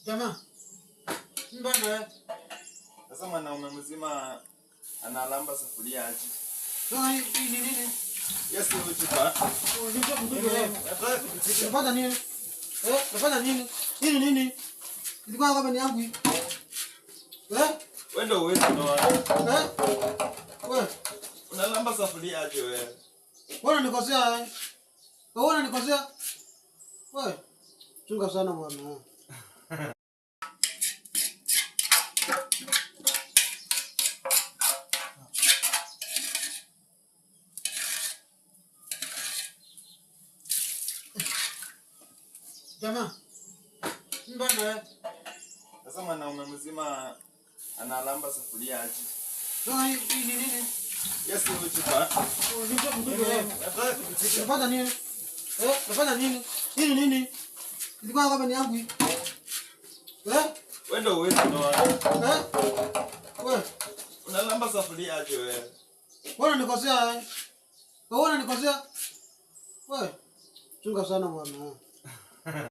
Jamaa. Mbona sasa mwanaume mzima analamba sufuria aje? hii ni nini? Yes, ulichupa. Unafanya nini? Unafanya nini? Hii ni nini? Ilikuwa kama ni yangu hii. Wewe ndio uwezi ndoa. Wewe Unalamba sufuria aje wewe? Wewe unanikosea. Wewe unanikosea. Wewe chunga sana bwana. Jamaa. Mbona Sasa mwanaume mzima analamba sufuria aje? hii ni nini? Yes, ulichupa. Unafanya nini? Unafanya nini? Hii ni nini? Ilikuwa kama ni yangu hii. Wewe ndio uwezi ndoa. Wewe Unalamba sufuria aje wewe? Wewe unanikosea. Wewe unanikosea. Wewe chunga sana bwana.